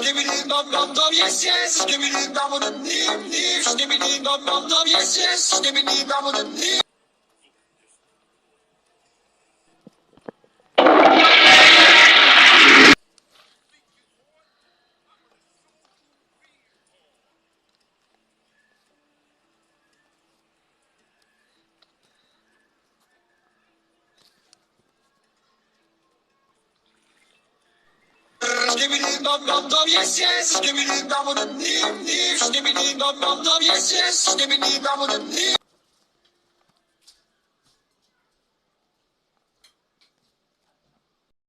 Skibidi dum dum dum, yes yes. Skibidi dum dum dim dim. Skibidi dum dum dum, yes yes. Skibidi dum dum dim. Skibidi dum dum dum, yes yes. Skibidi dum dum dim dim. Skibidi dum dum dum, yes yes. Skibidi dum dum dim.